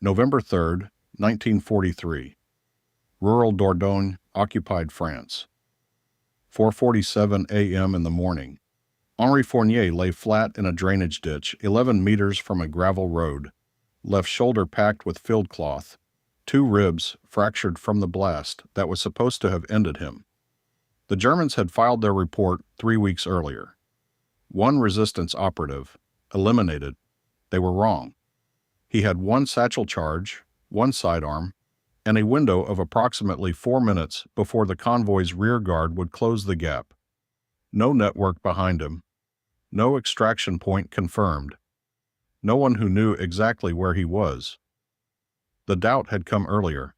November 3rd, 1943. Rural Dordogne, occupied France. 4:47 a.m. in the morning. Henri Fournier lay flat in a drainage ditch 11 meters from a gravel road, left shoulder packed with filled cloth, two ribs fractured from the blast that was supposed to have ended him. The Germans had filed their report 3 weeks earlier. One resistance operative, eliminated. They were wrong. He had one satchel charge, one sidearm, and a window of approximately 4 minutes before the convoy's rear guard would close the gap. No network behind him. No extraction point confirmed. No one who knew exactly where he was. The doubt had come earlier,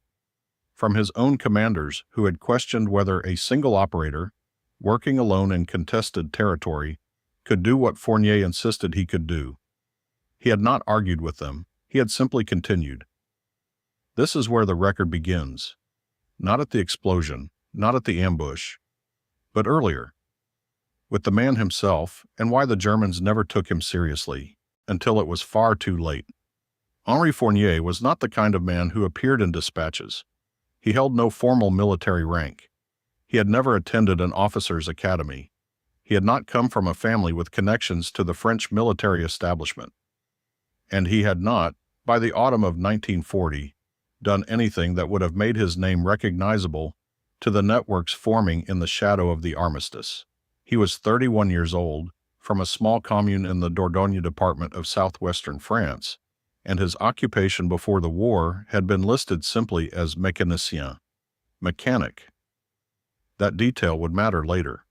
from his own commanders who had questioned whether a single operator, working alone in contested territory, could do what Fournier insisted he could do. He had not argued with them. He had simply continued. This is where the record begins. Not at the explosion, not at the ambush, but earlier, with the man himself and why the Germans never took him seriously, until it was far too late. Henri Fournier was not the kind of man who appeared in dispatches. He held no formal military rank. He had never attended an officer's academy. He had not come from a family with connections to the French military establishment. And he had not, by the autumn of 1940, done anything that would have made his name recognizable to the networks forming in the shadow of the armistice. He was 31 years old, from a small commune in the Dordogne department of southwestern France, and his occupation before the war had been listed simply as mécanicien, mechanic. That detail would matter later.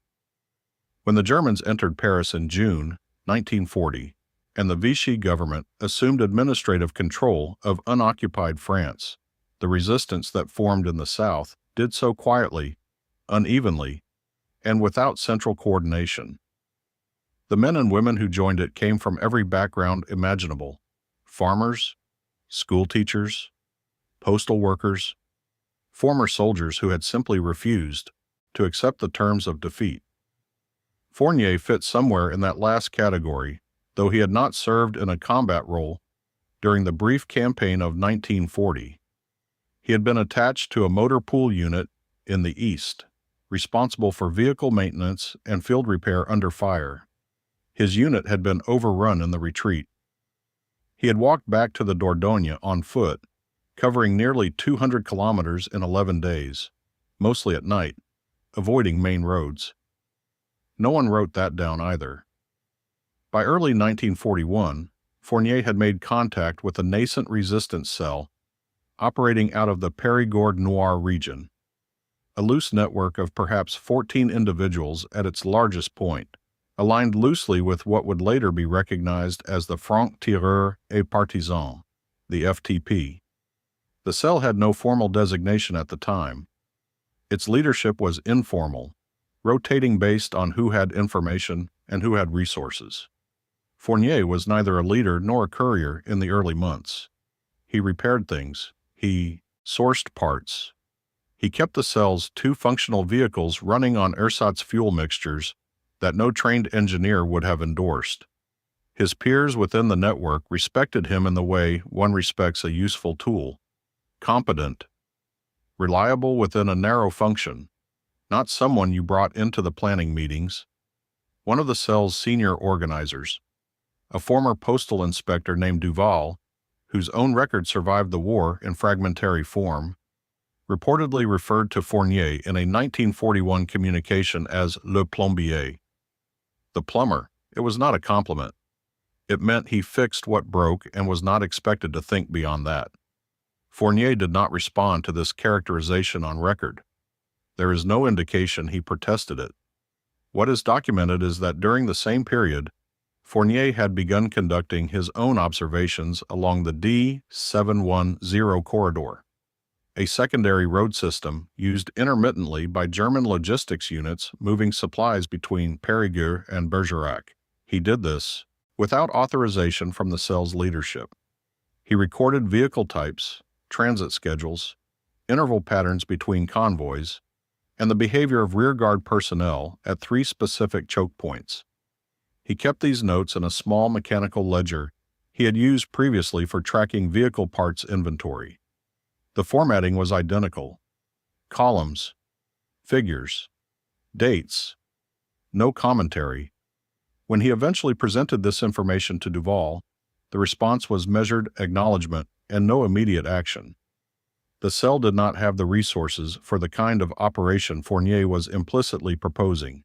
When the Germans entered Paris in June 1940, and the Vichy government assumed administrative control of unoccupied France, the resistance that formed in the south did so quietly, unevenly, and without central coordination. The men and women who joined it came from every background imaginable: farmers, school teachers, postal workers, former soldiers who had simply refused to accept the terms of defeat. Fournier fit somewhere in that last category, though he had not served in a combat role during the brief campaign of 1940. He had been attached to a motor pool unit in the east, responsible for vehicle maintenance and field repair under fire. His unit had been overrun in the retreat. He had walked back to the Dordogne on foot, covering nearly 200 kilometers in 11 days, mostly at night, avoiding main roads. No one wrote that down either. By early 1941, Fournier had made contact with a nascent resistance cell operating out of the Périgord Noir region, a loose network of perhaps 14 individuals at its largest point, aligned loosely with what would later be recognized as the Francs-Tireurs et Partisans, the FTP. The cell had no formal designation at the time. Its leadership was informal, rotating based on who had information and who had resources. Fournier was neither a leader nor a courier in the early months. He repaired things. He sourced parts. He kept the cell's 2 functional vehicles running on ersatz fuel mixtures that no trained engineer would have endorsed. His peers within the network respected him in the way one respects a useful tool: competent, reliable within a narrow function, not someone you brought into the planning meetings. One of the cell's senior organizers, a former postal inspector named Duval, whose own record survived the war in fragmentary form, reportedly referred to Fournier in a 1941 communication as Le Plombier. The plumber. It was not a compliment. It meant he fixed what broke and was not expected to think beyond that. Fournier did not respond to this characterization on record. There is no indication he protested it. What is documented is that during the same period, Fournier had begun conducting his own observations along the D710 corridor, a secondary road system used intermittently by German logistics units moving supplies between Périgueux and Bergerac. He did this without authorization from the cell's leadership. He recorded vehicle types, transit schedules, interval patterns between convoys, and the behavior of rearguard personnel at 3 specific choke points. He kept these notes in a small mechanical ledger he had used previously for tracking vehicle parts inventory. The formatting was identical: columns, figures, dates, no commentary. When he eventually presented this information to Duval, the response was measured acknowledgement and no immediate action. The cell did not have the resources for the kind of operation Fournier was implicitly proposing.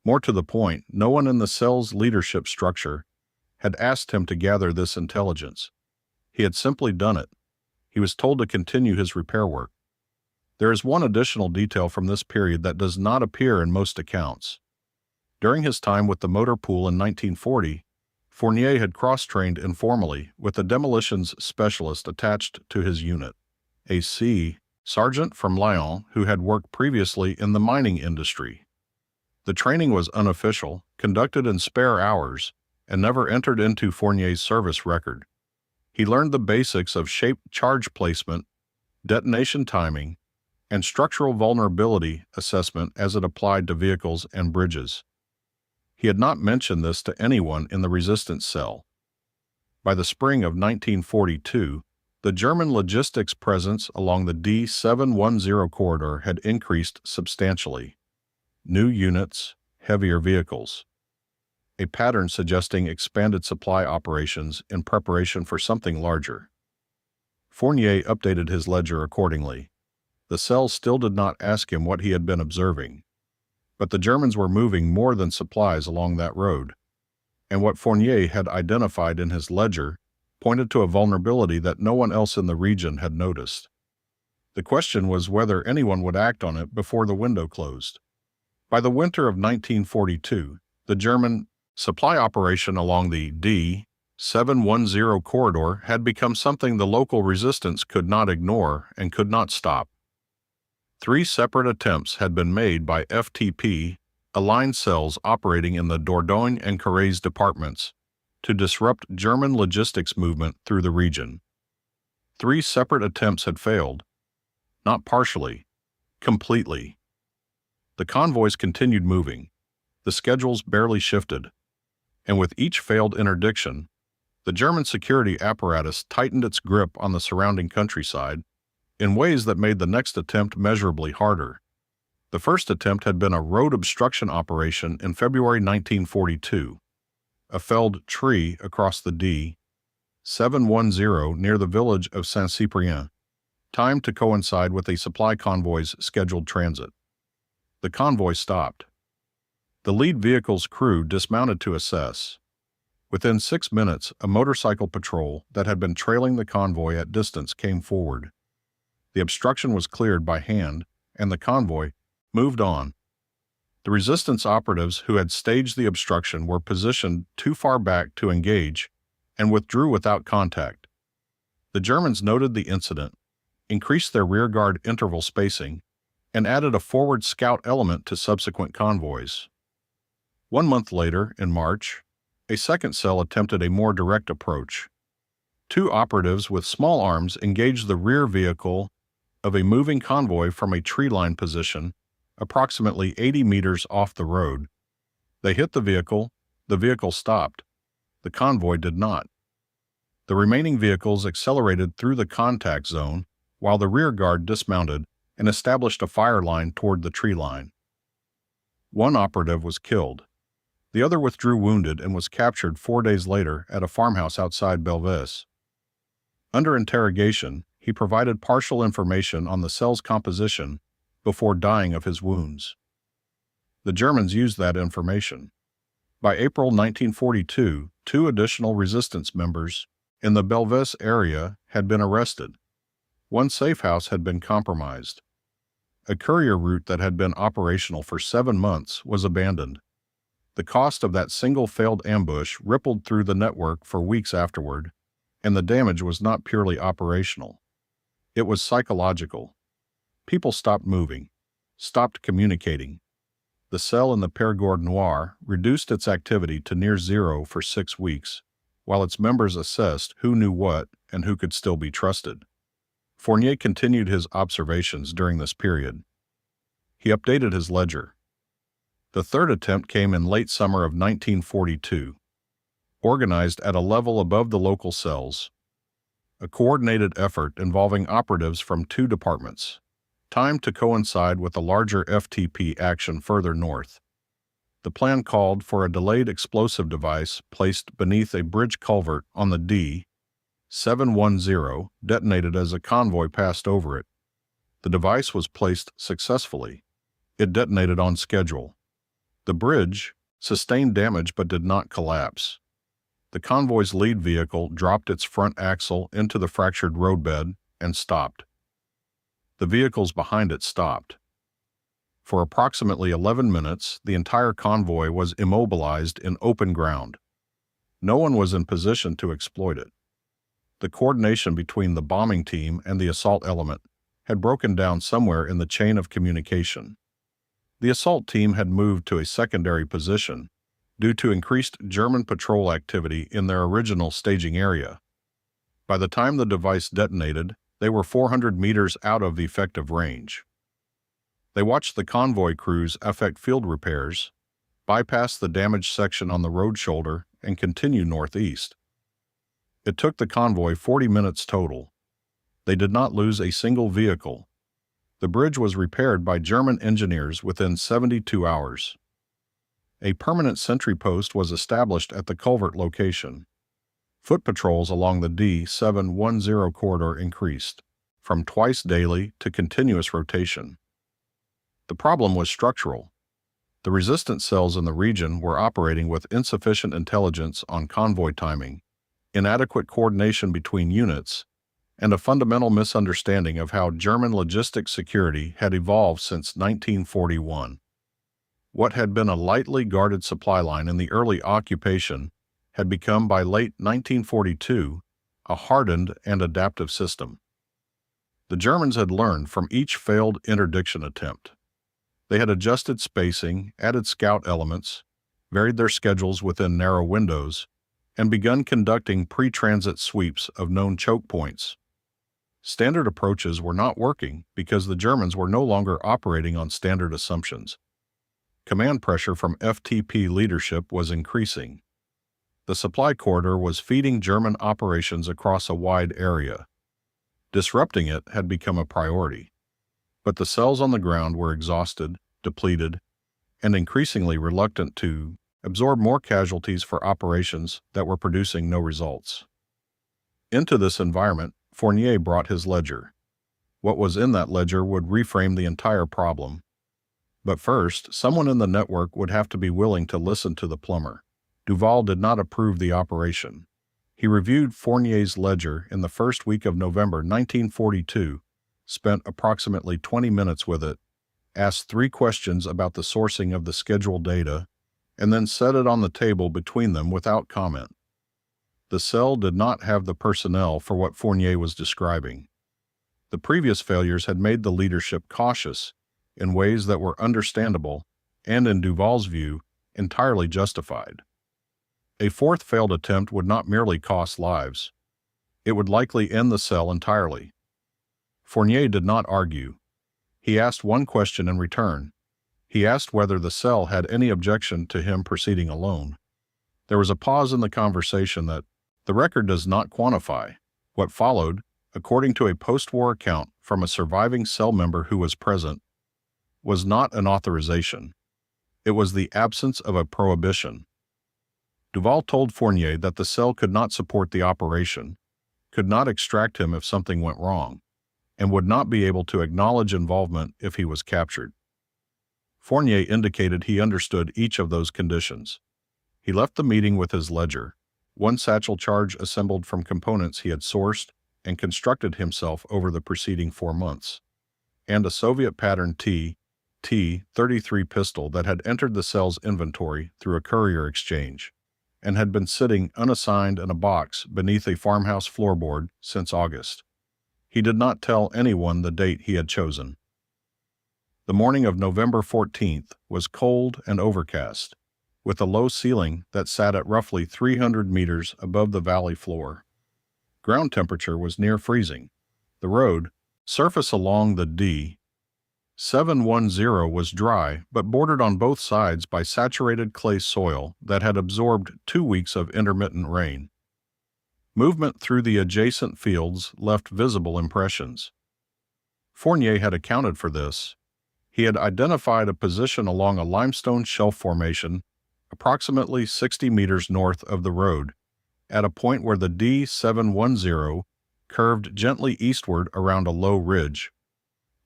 More to the point, no one in the cell's leadership structure had asked him to gather this intelligence. He had simply done it. He was told to continue his repair work. There is one additional detail from this period that does not appear in most accounts. During his time with the motor pool in 1940, Fournier had cross-trained informally with a demolitions specialist attached to his unit, a sergeant from Lyon who had worked previously in the mining industry. The training was unofficial, conducted in spare hours, and never entered into Fournier's service record. He learned the basics of shape charge placement, detonation timing, and structural vulnerability assessment as it applied to vehicles and bridges. He had not mentioned this to anyone in the resistance cell. By the spring of 1942, the German logistics presence along the D710 corridor had increased substantially. New units, heavier vehicles. A pattern suggesting expanded supply operations in preparation for something larger. Fournier updated his ledger accordingly. The cell still did not ask him what he had been observing. But the Germans were moving more than supplies along that road, and what Fournier had identified in his ledger pointed to a vulnerability that no one else in the region had noticed. The question was whether anyone would act on it before the window closed. By the winter of 1942, the German supply operation along the D710 corridor had become something the local resistance could not ignore and could not stop. 3 separate attempts had been made by FTP, aligned cells operating in the Dordogne and Corrèze departments, to disrupt German logistics movement through the region. 3 separate attempts had failed, not partially, completely. The convoys continued moving, the schedules barely shifted, and with each failed interdiction, the German security apparatus tightened its grip on the surrounding countryside in ways that made the next attempt measurably harder. The first attempt had been a road obstruction operation in February 1942. A felled tree across the D710 near the village of Saint-Cyprien, timed to coincide with a supply convoy's scheduled transit. The convoy stopped. The lead vehicle's crew dismounted to assess. Within 6 minutes, a motorcycle patrol that had been trailing the convoy at distance came forward. The obstruction was cleared by hand, and the convoy moved on. The resistance operatives who had staged the obstruction were positioned too far back to engage and withdrew without contact. The Germans noted the incident, increased their rearguard interval spacing, and added a forward scout element to subsequent convoys. 1 month later, in March, a second cell attempted a more direct approach. 2 operatives with small arms engaged the rear vehicle of a moving convoy from a tree-line position approximately 80 meters off the road. They hit the vehicle stopped. The convoy did not. The remaining vehicles accelerated through the contact zone while the rear guard dismounted and established a fire line toward the tree line. 1 operative was killed. The other withdrew wounded and was captured 4 days later at a farmhouse outside Belvès. Under interrogation, he provided partial information on the cell's composition before dying of his wounds. The Germans used that information. By April 1942, 2 additional resistance members in the Belvès area had been arrested. 1 safe house had been compromised. A courier route that had been operational for 7 months was abandoned. The cost of that single failed ambush rippled through the network for weeks afterward, and the damage was not purely operational. It was psychological. People stopped moving, stopped communicating. The cell in the Périgord Noir reduced its activity to near zero for 6 weeks, while its members assessed who knew what and who could still be trusted. Fournier continued his observations during this period. He updated his ledger. The third attempt came in late summer of 1942. organized at a level above the local cells. A coordinated effort involving operatives from 2 departments, timed to coincide with a larger FTP action further north. The plan called for a delayed explosive device placed beneath a bridge culvert on the D-710, detonated as a convoy passed over it. The device was placed successfully. It detonated on schedule. The bridge sustained damage but did not collapse. The convoy's lead vehicle dropped its front axle into the fractured roadbed and stopped. The vehicles behind it stopped. For approximately 11 minutes, the entire convoy was immobilized in open ground. No one was in position to exploit it. The coordination between the bombing team and the assault element had broken down somewhere in the chain of communication. The assault team had moved to a secondary position due to increased German patrol activity in their original staging area. By the time the device detonated, they were 400 meters out of effective range. They watched the convoy crews effect field repairs, bypass the damaged section on the road shoulder, and continue northeast. It took the convoy 40 minutes total. They did not lose a single vehicle. The bridge was repaired by German engineers within 72 hours. A permanent sentry post was established at the culvert location. Foot patrols along the D-710 corridor increased, from twice daily to continuous rotation. The problem was structural. The resistance cells in the region were operating with insufficient intelligence on convoy timing, inadequate coordination between units, and a fundamental misunderstanding of how German logistics security had evolved since 1941. What had been a lightly guarded supply line in the early occupation had become, by late 1942, a hardened and adaptive system. The Germans had learned from each failed interdiction attempt. They had adjusted spacing, added scout elements, varied their schedules within narrow windows, and begun conducting pre-transit sweeps of known choke points. Standard approaches were not working because the Germans were no longer operating on standard assumptions. Command pressure from FTP leadership was increasing. The supply corridor was feeding German operations across a wide area. Disrupting it had become a priority. But the cells on the ground were exhausted, depleted, and increasingly reluctant to absorb more casualties for operations that were producing no results. Into this environment, Fournier brought his ledger. What was in that ledger would reframe the entire problem. But first, someone in the network would have to be willing to listen to the plumber. Duval did not approve the operation. He reviewed Fournier's ledger in the first week of November 1942, spent approximately 20 minutes with it, asked 3 questions about the sourcing of the scheduled data, and then set it on the table between them without comment. The cell did not have the personnel for what Fournier was describing. The previous failures had made the leadership cautious in ways that were understandable and, in Duval's view, entirely justified. A 4th failed attempt would not merely cost lives. It would likely end the cell entirely. Fournier did not argue. He asked one question in return. He asked whether the cell had any objection to him proceeding alone. There was a pause in the conversation that the record does not quantify. What followed, according to a post-war account from a surviving cell member who was present, was not an authorization. It was the absence of a prohibition. Duval told Fournier that the cell could not support the operation, could not extract him if something went wrong, and would not be able to acknowledge involvement if he was captured. Fournier indicated he understood each of those conditions. He left the meeting with his ledger, one satchel charge assembled from components he had sourced and constructed himself over the preceding 4 months, and a Soviet-pattern T-33 pistol that had entered the cell's inventory through a courier exchange, and had been sitting unassigned in a box beneath a farmhouse floorboard since August. He did not tell anyone the date he had chosen. The morning of November 14th was cold and overcast, with a low ceiling that sat at roughly 300 meters above the valley floor. Ground temperature was near freezing. The road, surface along the 710 was dry but bordered on both sides by saturated clay soil that had absorbed 2 weeks of intermittent rain. Movement through the adjacent fields left visible impressions. Fournier had accounted for this. He had identified a position along a limestone shelf formation approximately 60 meters north of the road, at a point where the D710 curved gently eastward around a low ridge.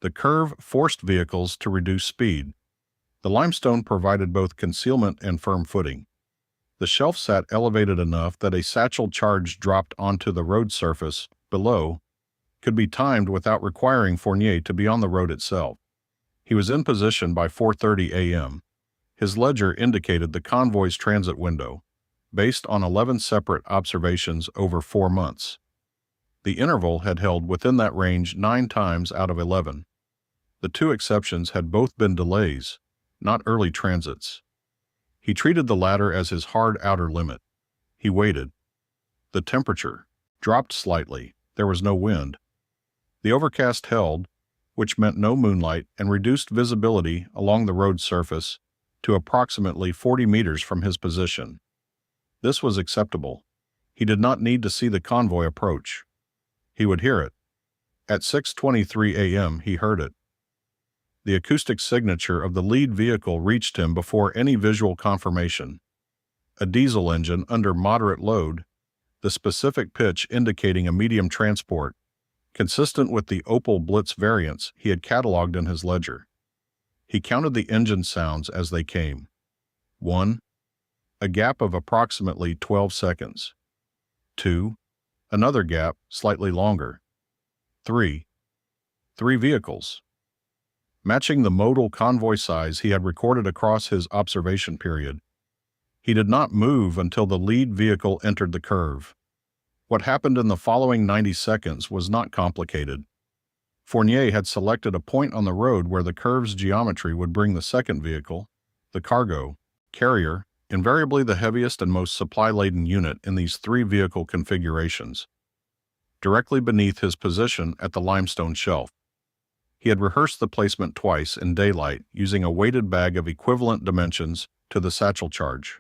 The curve forced vehicles to reduce speed. The limestone provided both concealment and firm footing. The shelf sat elevated enough that a satchel charge dropped onto the road surface below could be timed without requiring Fournier to be on the road itself. He was in position by 4:30 a.m. His ledger indicated the convoy's transit window, based on 11 separate observations over 4 months. The interval had held within that range 9 times out of 11. The 2 exceptions had both been delays, not early transits. He treated the latter as his hard outer limit. He waited. The temperature dropped slightly. There was no wind. The overcast held, which meant no moonlight and reduced visibility along the road surface to approximately 40 meters from his position. This was acceptable. He did not need to see the convoy approach. He would hear it. At 6:23 a.m. he heard it. The acoustic signature of the lead vehicle reached him before any visual confirmation. A diesel engine under moderate load, the specific pitch indicating a medium transport, consistent with the Opel Blitz variants he had cataloged in his ledger. He counted the engine sounds as they came. 1. A gap of approximately 12 seconds. 2. Another gap, slightly longer. 3. 3 vehicles. Matching the modal convoy size he had recorded across his observation period. He did not move until the lead vehicle entered the curve. What happened in the following 90 seconds was not complicated. Fournier had selected a point on the road where the curve's geometry would bring the second vehicle, the cargo carrier, invariably the heaviest and most supply-laden unit in these 3 vehicle configurations, directly beneath his position at the limestone shelf. He had rehearsed the placement twice in daylight using a weighted bag of equivalent dimensions to the satchel charge.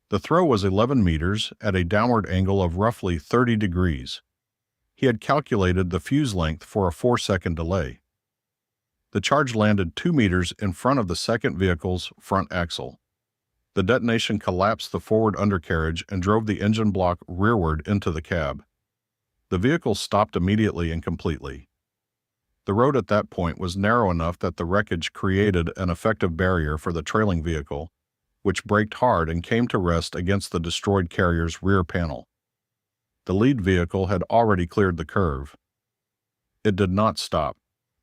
The throw was 11 meters at a downward angle of roughly 30 degrees. He had calculated the fuse length for a 4-second delay. The charge landed 2 meters in front of the second vehicle's front axle. The detonation collapsed the forward undercarriage and drove the engine block rearward into the cab. The vehicle stopped immediately and completely. The road at that point was narrow enough that the wreckage created an effective barrier for the trailing vehicle, which braked hard and came to rest against the destroyed carrier's rear panel. The lead vehicle had already cleared the curve. It did not stop.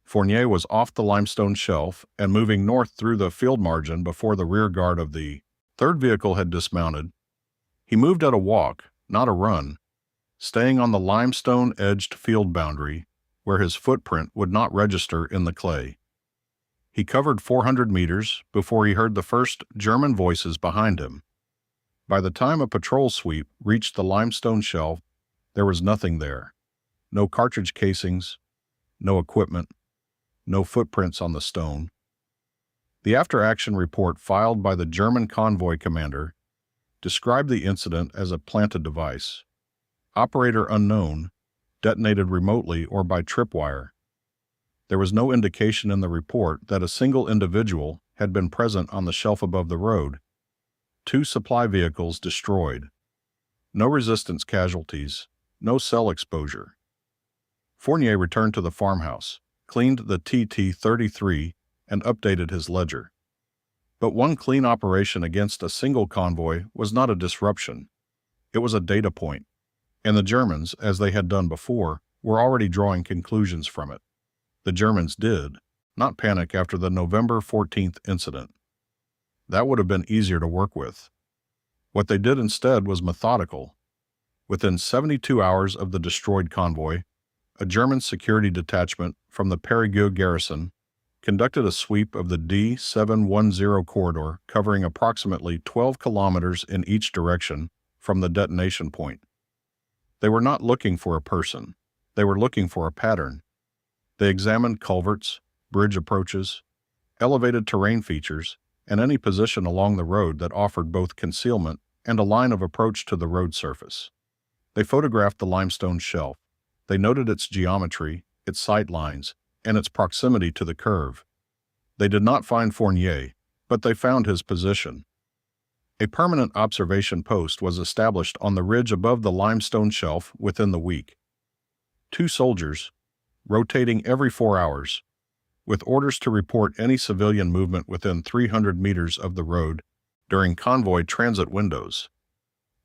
Fournier was off the limestone shelf and moving north through the field margin before the rear guard of the third vehicle had dismounted. He moved at a walk, not a run, staying on the limestone-edged field boundary where his footprint would not register in the clay. He covered 400 meters before he heard the first German voices behind him. By the time a patrol sweep reached the limestone shelf, there was nothing there. No cartridge casings, no equipment, no footprints on the stone. The after-action report filed by the German convoy commander described the incident as a planted device. Operator unknown, detonated remotely or by tripwire. There was no indication in the report that a single individual had been present on the shelf above the road. 2 supply vehicles destroyed. No resistance casualties, no cell exposure. Fournier returned to the farmhouse, cleaned the TT-33, and updated his ledger. But one clean operation against a single convoy was not a disruption. It was a data point, and the Germans, as they had done before, were already drawing conclusions from it. The Germans did not panic after the November 14th incident. That would have been easier to work with. What they did instead was methodical. Within 72 hours of the destroyed convoy, a German security detachment from the Périgueux garrison conducted a sweep of the D710 corridor covering approximately 12 kilometers in each direction from the detonation point. They were not looking for a person. They were looking for a pattern. They examined culverts, bridge approaches, elevated terrain features, and any position along the road that offered both concealment and a line of approach to the road surface. They photographed the limestone shelf. They noted its geometry, its sight lines, and its proximity to the curve. They did not find Fournier, but they found his position. A permanent observation post was established on the ridge above the limestone shelf within the week. 2 soldiers, rotating every 4 hours, with orders to report any civilian movement within 300 meters of the road during convoy transit windows.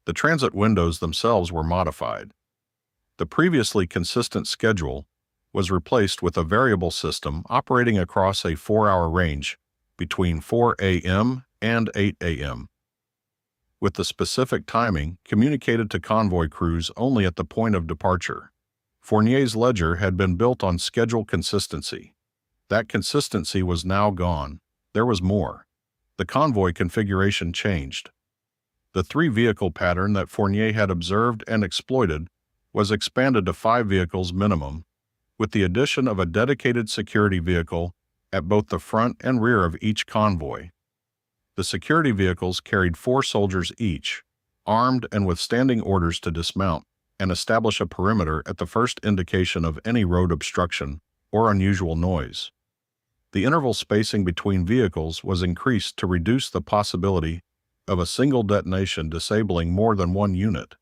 The transit windows themselves were modified. The previously consistent schedule was replaced with a variable system operating across a 4-hour range between 4 a.m. and 8 a.m., with the specific timing communicated to convoy crews only at the point of departure. Fournier's ledger had been built on schedule consistency. That consistency was now gone. There was more. The convoy configuration changed. The 3-vehicle pattern that Fournier had observed and exploited was expanded to 5 vehicles minimum, with the addition of a dedicated security vehicle at both the front and rear of each convoy. The security vehicles carried 4 soldiers each, armed and with standing orders to dismount and establish a perimeter at the first indication of any road obstruction or unusual noise. The interval spacing between vehicles was increased to reduce the possibility of a single detonation disabling more than 1 unit.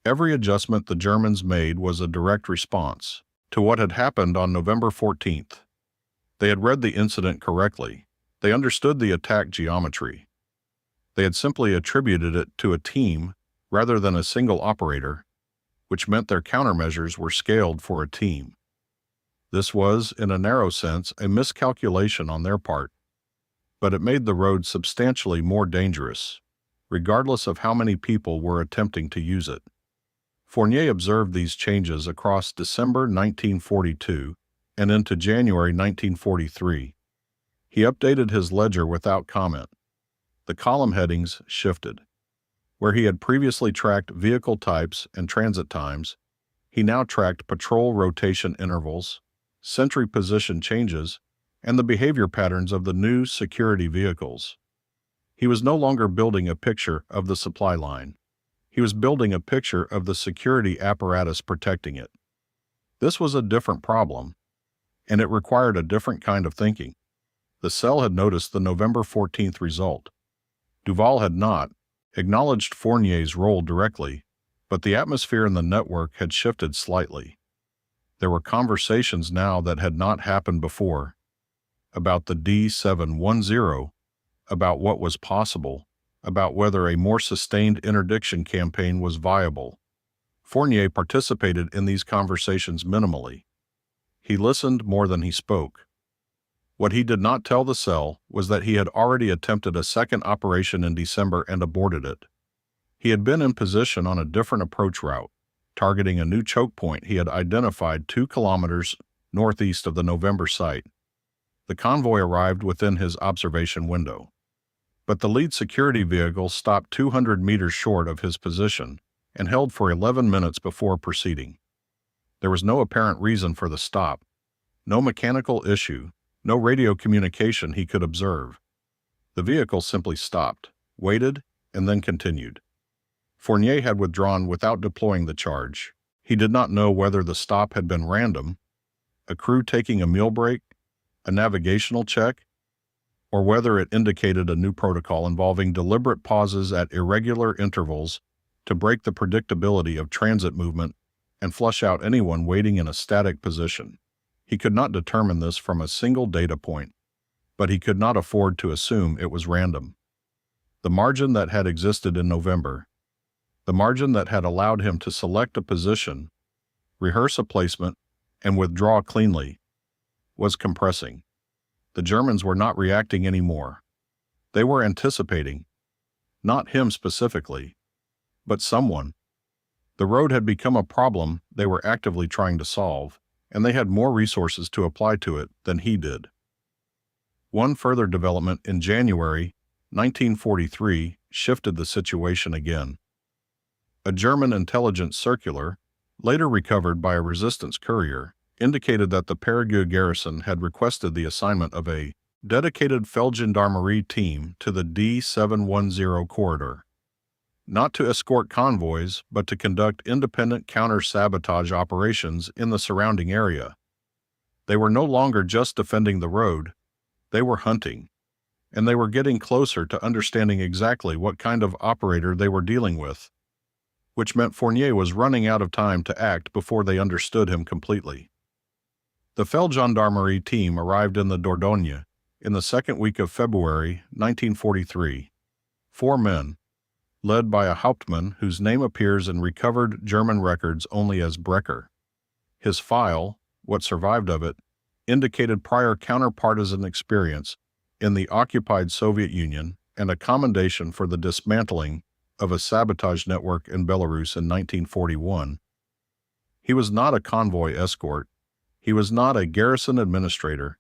Every adjustment the Germans made was a direct response to what had happened on November 14th. They had read the incident correctly. They understood the attack geometry. They had simply attributed it to a team rather than a single operator, which meant their countermeasures were scaled for a team. This was, in a narrow sense, a miscalculation on their part, but it made the road substantially more dangerous, regardless of how many people were attempting to use it. Fournier observed these changes across December 1942 and into January 1943. He updated his ledger without comment. The column headings shifted. Where he had previously tracked vehicle types and transit times, he now tracked patrol rotation intervals, sentry position changes, and the behavior patterns of the new security vehicles. He was no longer building a picture of the supply line. He was building a picture of the security apparatus protecting it. This was a different problem, and it required a different kind of thinking. The cell had noticed the November 14th result. Duval had not acknowledged Fournier's role directly, but the atmosphere in the network had shifted slightly. There were conversations now that had not happened before, about the D710, about what was possible, about whether a more sustained interdiction campaign was viable. Fournier participated in these conversations minimally. He listened more than he spoke. What he did not tell the cell was that he had already attempted a second operation in December and aborted it. He had been in position on a different approach route, targeting a new choke point he had identified 2 kilometers northeast of the November site. The convoy arrived within his observation window, but the lead security vehicle stopped 200 meters short of his position and held for 11 minutes before proceeding. There was no apparent reason for the stop, no mechanical issue, no radio communication he could observe. The vehicle simply stopped, waited, and then continued. Fournier had withdrawn without deploying the charge. He did not know whether the stop had been random, a crew taking a meal break, a navigational check, or whether it indicated a new protocol involving deliberate pauses at irregular intervals to break the predictability of transit movement and flush out anyone waiting in a static position. He could not determine this from a single data point, but he could not afford to assume it was random. The margin that had existed in November, the margin that had allowed him to select a position, rehearse a placement, and withdraw cleanly, was compressing. The Germans were not reacting anymore. They were anticipating, not him specifically, but someone. The road had become a problem they were actively trying to solve, and they had more resources to apply to it than he did. One further development in January 1943 shifted the situation again. A German intelligence circular, later recovered by a resistance courier, indicated that the Périgueux garrison had requested the assignment of a dedicated Feldgendarmerie team to the D710 corridor, not to escort convoys, but to conduct independent counter-sabotage operations in the surrounding area. They were no longer just defending the road, they were hunting, and they were getting closer to understanding exactly what kind of operator they were dealing with, which meant Fournier was running out of time to act before they understood him completely. The Feldgendarmerie team arrived in the Dordogne in the second week of February 1943. 4 men, led by a Hauptmann whose name appears in recovered German records only as Brecher. His file, what survived of it, indicated prior counterpartisan experience in the occupied Soviet Union and a commendation for the dismantling of a sabotage network in Belarus in 1941. He was not a convoy escort. He was not a garrison administrator.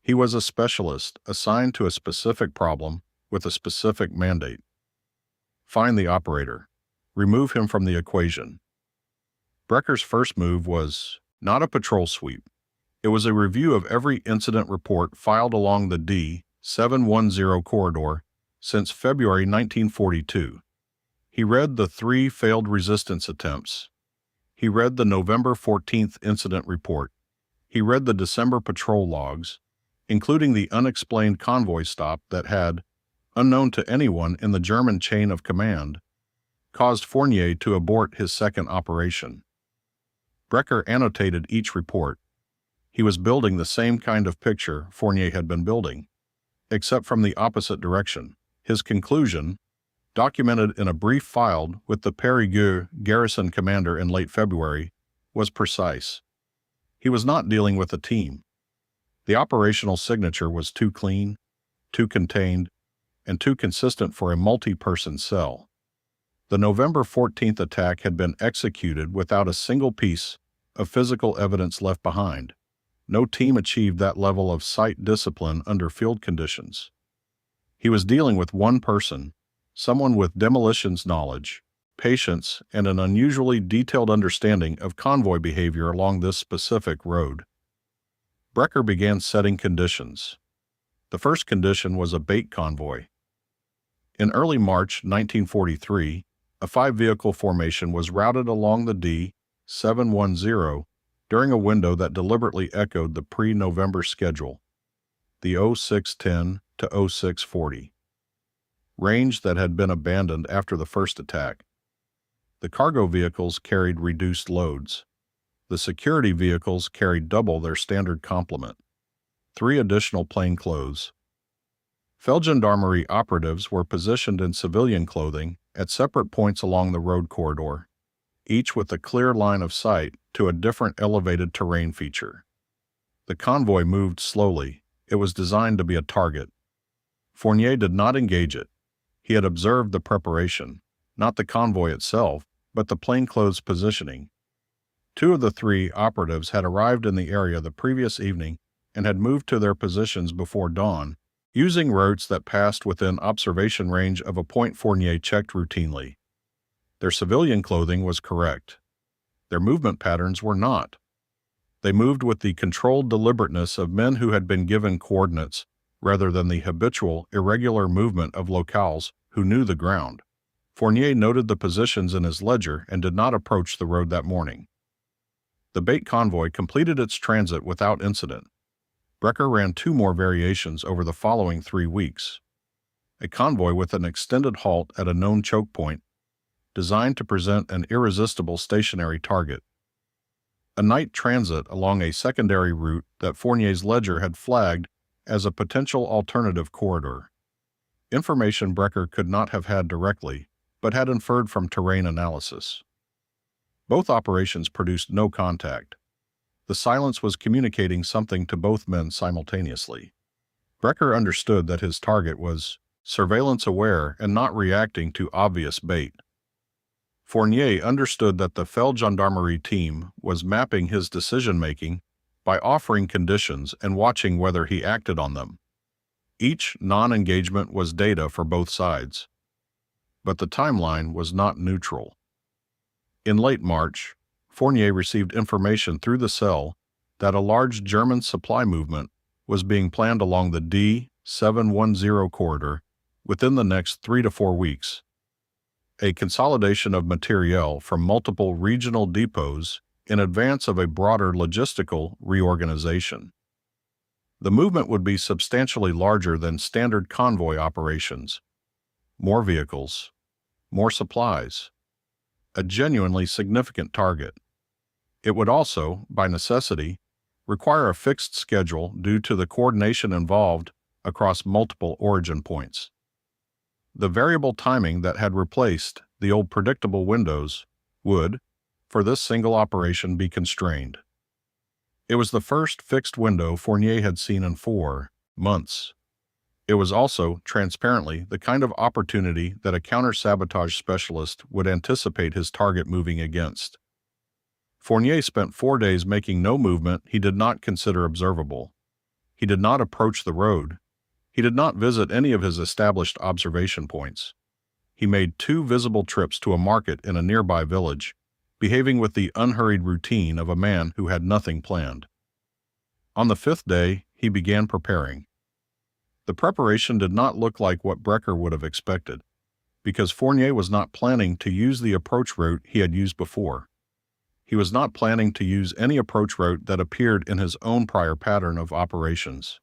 He was a specialist assigned to a specific problem with a specific mandate. Find the operator. Remove him from the equation. Brecher's first move was not a patrol sweep. It was a review of every incident report filed along the D710 corridor since February 1942. He read the 3 failed resistance attempts. He read the November 14th incident report. He read the December patrol logs, including the unexplained convoy stop that had, unknown to anyone in the German chain of command, caused Fournier to abort his second operation. Brecher annotated each report. He was building the same kind of picture Fournier had been building, except from the opposite direction. His conclusion, documented in a brief filed with the Périgueux garrison commander in late February, was precise. He was not dealing with a team. The operational signature was too clean, too contained, and too consistent for a multi-person cell. The November 14th attack had been executed without a single piece of physical evidence left behind. No team achieved that level of site discipline under field conditions. He was dealing with one person, someone with demolitions knowledge, patience, and an unusually detailed understanding of convoy behavior along this specific road. Brecher began setting conditions. The first condition was a bait convoy. In early March 1943, a 5-vehicle formation was routed along the D710 during a window that deliberately echoed the pre-November schedule, the 0610 to 0640, range that had been abandoned after the first attack. The cargo vehicles carried reduced loads. The security vehicles carried double their standard complement, 3 additional plainclothes. Feldgendarmerie operatives were positioned in civilian clothing at separate points along the road corridor, each with a clear line of sight to a different elevated terrain feature. The convoy moved slowly. It was designed to be a target. Fournier did not engage it. He had observed the preparation, not the convoy itself, but the plainclothes positioning. 2 of the 3 operatives had arrived in the area the previous evening and had moved to their positions before dawn, using routes that passed within observation range of a point Fournier checked routinely. Their civilian clothing was correct. Their movement patterns were not. They moved with the controlled deliberateness of men who had been given coordinates rather than the habitual, irregular movement of locals who knew the ground. Fournier noted the positions in his ledger and did not approach the road that morning. The bait convoy completed its transit without incident. Brecher ran 2 more variations over the following 3 weeks. A convoy with an extended halt at a known choke point, designed to present an irresistible stationary target. A night transit along a secondary route that Fournier's ledger had flagged as a potential alternative corridor. Information Brecher could not have had directly, but had inferred from terrain analysis. Both operations produced no contact. The silence was communicating something to both men simultaneously. Brecher understood that his target was surveillance-aware and not reacting to obvious bait. Fournier understood that the Feldgendarmerie team was mapping his decision-making by offering conditions and watching whether he acted on them. Each non-engagement was data for both sides. But the timeline was not neutral. In late March, Fournier received information through the cell that a large German supply movement was being planned along the D710 corridor within the next 3 to 4 weeks. A consolidation of materiel from multiple regional depots in advance of a broader logistical reorganization. The movement would be substantially larger than standard convoy operations. More vehicles, more supplies, a genuinely significant target. It would also, by necessity, require a fixed schedule due to the coordination involved across multiple origin points. The variable timing that had replaced the old predictable windows would, for this single operation, be constrained. It was the first fixed window Fournier had seen in 4 months. It was also, transparently, the kind of opportunity that a counter-sabotage specialist would anticipate his target moving against. Fournier spent 4 days making no movement he did not consider observable. He did not approach the road. He did not visit any of his established observation points. He made 2 visible trips to a market in a nearby village, behaving with the unhurried routine of a man who had nothing planned. On the 5th day, he began preparing. The preparation did not look like what Brecker would have expected, because Fournier was not planning to use the approach route he had used before. He was not planning to use any approach route that appeared in his own prior pattern of operations.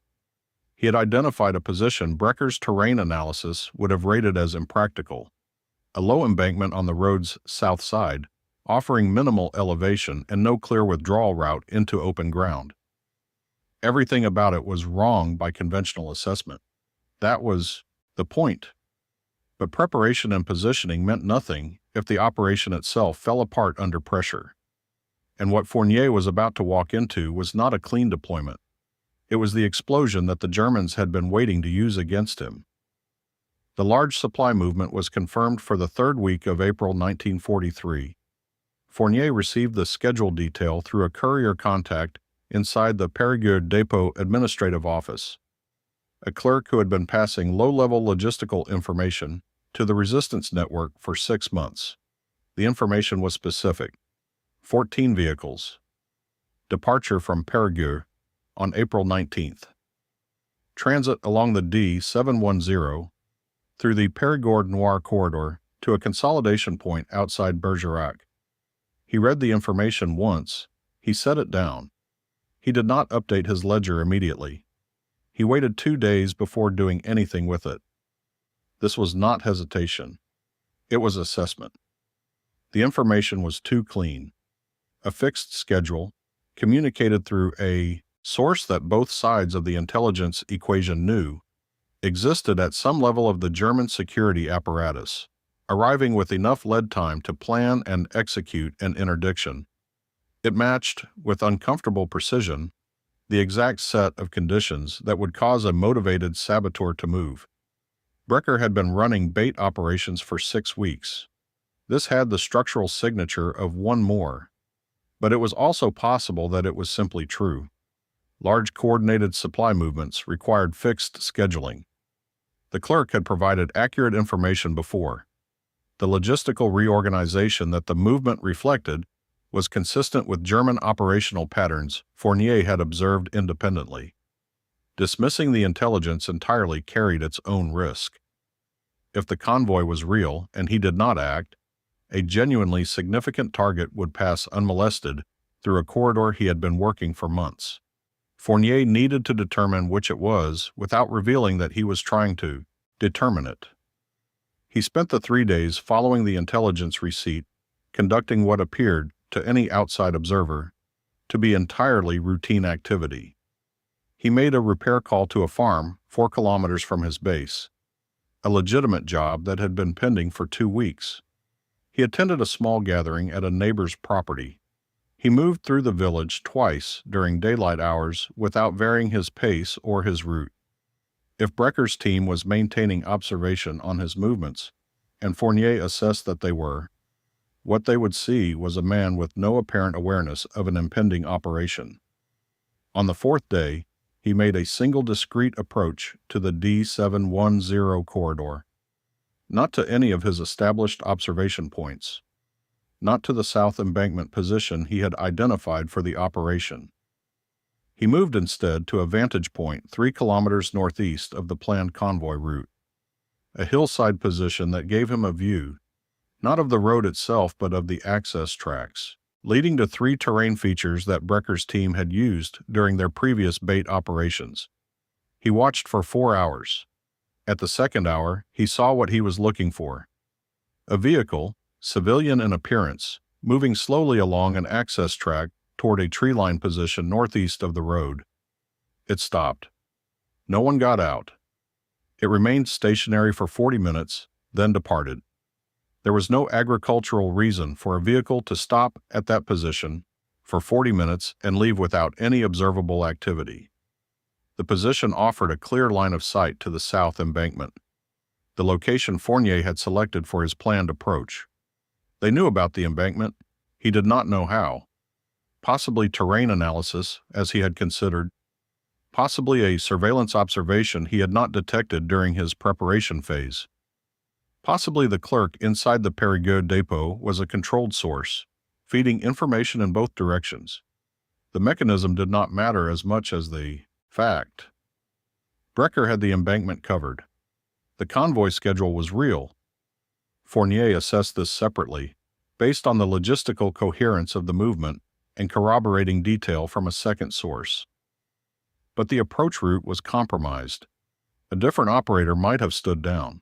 He had identified a position Brecker's terrain analysis would have rated as impractical, a low embankment on the road's south side, offering minimal elevation and no clear withdrawal route into open ground. Everything about it was wrong by conventional assessment. That was the point. But preparation and positioning meant nothing if the operation itself fell apart under pressure. And what Fournier was about to walk into was not a clean deployment. It was the explosion that the Germans had been waiting to use against him. The large supply movement was confirmed for the 3rd week of April 1943. Fournier received the schedule detail through a courier contact inside the Périgueux Depot administrative office. A clerk who had been passing low-level logistical information to the resistance network for 6 months. The information was specific. 14 vehicles. Departure from Périgueux on April 19th. Transit along the D710 through the Périgord Noir corridor to a consolidation point outside Bergerac. He read the information once. He set it down. He did not update his ledger immediately. He waited 2 days before doing anything with it. This was not hesitation. It was assessment. The information was too clean. A fixed schedule, communicated through a source that both sides of the intelligence equation knew, existed at some level of the German security apparatus, arriving with enough lead time to plan and execute an interdiction. It matched, with uncomfortable precision, the exact set of conditions that would cause a motivated saboteur to move. Brecker had been running bait operations for 6 weeks. This had the structural signature of one more, but it was also possible that it was simply true. Large coordinated supply movements required fixed scheduling. The clerk had provided accurate information before. The logistical reorganization that the movement reflected was consistent with German operational patterns Fournier had observed independently. Dismissing the intelligence entirely carried its own risk. If the convoy was real and he did not act, a genuinely significant target would pass unmolested through a corridor he had been working for months. Fournier needed to determine which it was without revealing that he was trying to determine it. He spent the 3 days following the intelligence receipt conducting what appeared, to any outside observer, to be entirely routine activity. He made a repair call to a farm 4 kilometers from his base, a legitimate job that had been pending for 2 weeks. He attended a small gathering at a neighbor's property. He moved through the village twice during daylight hours without varying his pace or his route. If Brecker's team was maintaining observation on his movements, and Fournier assessed that they were, what they would see was a man with no apparent awareness of an impending operation. On the 4th day, he made a single discreet approach to the D710 corridor, not to any of his established observation points, not to the south embankment position he had identified for the operation. He moved instead to a vantage point 3 kilometers northeast of the planned convoy route, a hillside position that gave him a view, not of the road itself but of the access tracks, leading to 3 terrain features that Brecker's team had used during their previous bait operations. He watched for 4 hours. At the second hour, he saw what he was looking for. A vehicle, civilian in appearance, moving slowly along an access track toward a tree-lined position northeast of the road. It stopped. No one got out. It remained stationary for 40 minutes, then departed. There was no agricultural reason for a vehicle to stop at that position for 40 minutes and leave without any observable activity. The position offered a clear line of sight to the south embankment, the location Fournier had selected for his planned approach. They knew about the embankment. He did not know how. Possibly terrain analysis, as he had considered. Possibly a surveillance observation he had not detected during his preparation phase. Possibly the clerk inside the Périgueux depot was a controlled source, feeding information in both directions. The mechanism did not matter as much as the fact. Brecker had the embankment covered. The convoy schedule was real. Fournier assessed this separately, based on the logistical coherence of the movement and corroborating detail from a second source. But the approach route was compromised. A different operator might have stood down.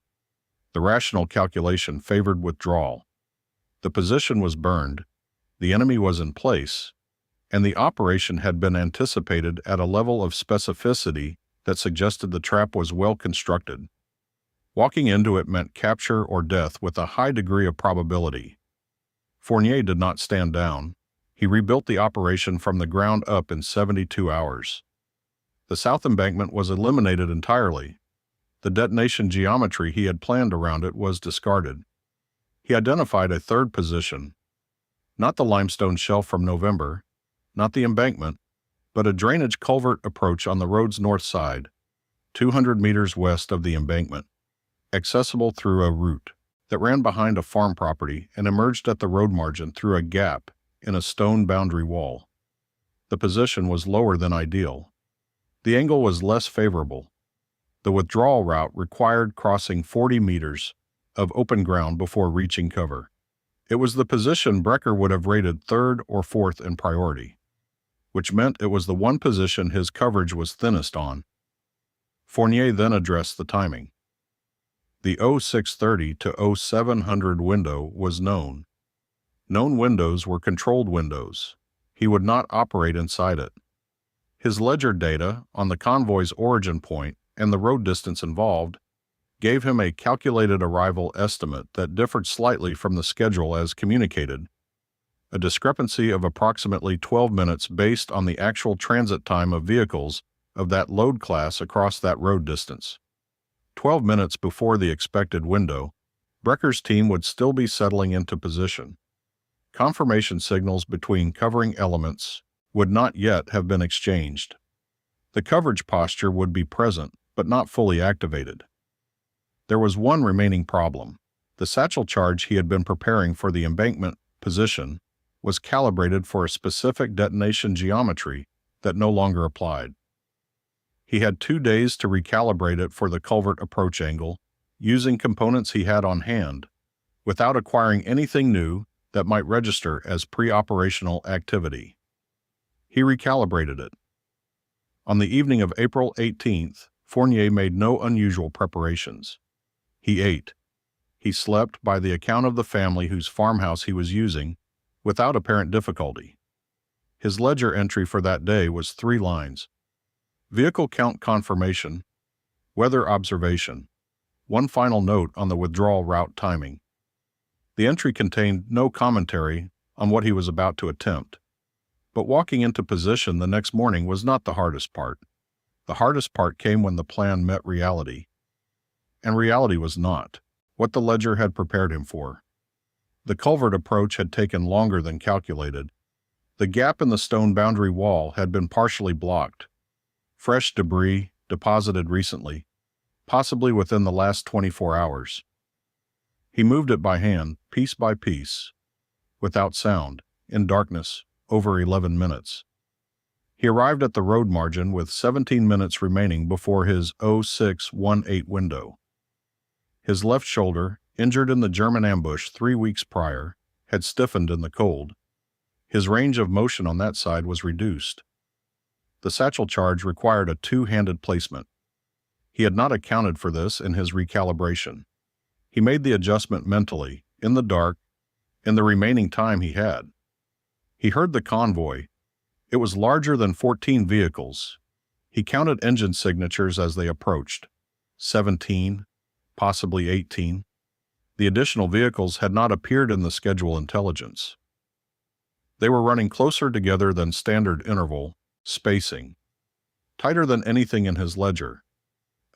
The rational calculation favored withdrawal. The position was burned, the enemy was in place, and the operation had been anticipated at a level of specificity that suggested the trap was well constructed. Walking into it meant capture or death with a high degree of probability. Fournier did not stand down. He rebuilt the operation from the ground up in 72 hours. The south embankment was eliminated entirely. The detonation geometry he had planned around it was discarded. He identified a third position, not the limestone shelf from November, not the embankment, but a drainage culvert approach on the road's north side, 200 meters west of the embankment, accessible through a route that ran behind a farm property and emerged at the road margin through a gap in a stone boundary wall. The position was lower than ideal. The angle was less favorable. The withdrawal route required crossing 40 meters of open ground before reaching cover. It was the position Brecker would have rated third or fourth in priority, which meant it was the one position his coverage was thinnest on. Fournier then addressed the timing. The 0630 to 0700 window was known. Known windows were controlled windows. He would not operate inside it. His ledger data on the convoy's origin point and the road distance involved gave him a calculated arrival estimate that differed slightly from the schedule as communicated, a discrepancy of approximately 12 minutes based on the actual transit time of vehicles of that load class across that road distance. 12 minutes before the expected window, Brecker's team would still be settling into position. Confirmation signals between covering elements would not yet have been exchanged. The coverage posture would be present, but not fully activated. There was one remaining problem. The satchel charge he had been preparing for the embankment position was calibrated for a specific detonation geometry that no longer applied. He had 2 days to recalibrate it for the culvert approach angle, using components he had on hand, without acquiring anything new that might register as pre-operational activity. He recalibrated it. On the evening of April 18th, Fournier made no unusual preparations. He ate. He slept, by the account of the family whose farmhouse he was using, without apparent difficulty. His ledger entry for that day was 3 lines. Vehicle count confirmation, weather observation, one final note on the withdrawal route timing. The entry contained no commentary on what he was about to attempt. But walking into position the next morning was not the hardest part. The hardest part came when the plan met reality. And reality was not what the ledger had prepared him for. The culvert approach had taken longer than calculated. The gap in the stone boundary wall had been partially blocked. Fresh debris, deposited recently, possibly within the last 24 hours. He moved it by hand, piece by piece, without sound, in darkness, over 11 minutes. He arrived at the road margin with 17 minutes remaining before his 0618 window. His left shoulder, injured in the German ambush 3 weeks prior, had stiffened in the cold. His range of motion on that side was reduced. The satchel charge required a two-handed placement. He had not accounted for this in his recalibration. He made the adjustment mentally, in the dark, in the remaining time he had. He heard the convoy. It was larger than 14 vehicles. He counted engine signatures as they approached. 17, possibly 18. The additional vehicles had not appeared in the schedule intelligence. They were running closer together than standard interval, spacing. Tighter than anything in his ledger.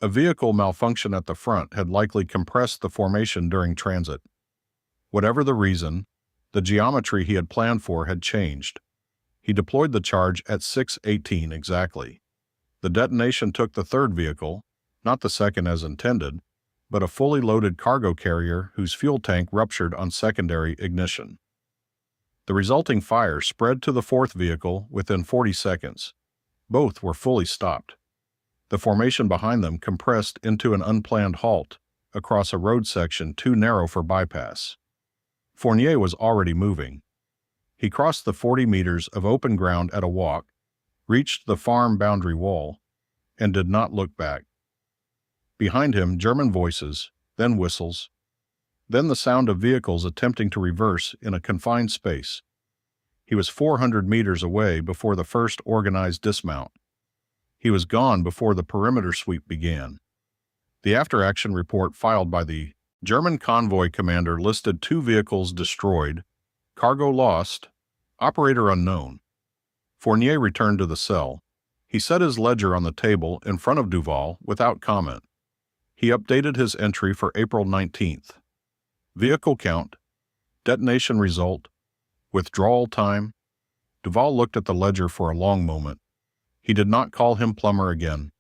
A vehicle malfunction at the front had likely compressed the formation during transit. Whatever the reason, the geometry he had planned for had changed. He deployed the charge at 6:18 exactly. The detonation took the third vehicle, not the second as intended, but a fully loaded cargo carrier whose fuel tank ruptured on secondary ignition. The resulting fire spread to the fourth vehicle within 40 seconds. Both were fully stopped. The formation behind them compressed into an unplanned halt across a road section too narrow for bypass. Fournier was already moving. He crossed the 40 meters of open ground at a walk, reached the farm boundary wall, and did not look back. Behind him, German voices, then whistles, then the sound of vehicles attempting to reverse in a confined space. He was 400 meters away before the first organized dismount. He was gone before the perimeter sweep began. The after-action report filed by the German convoy commander listed 2 vehicles destroyed, cargo lost, operator unknown. Fournier returned to the cell. He set his ledger on the table in front of Duval without comment. He updated his entry for April 19th. Vehicle count, detonation result, withdrawal time. Duval looked at the ledger for a long moment. He did not call him Plummer again.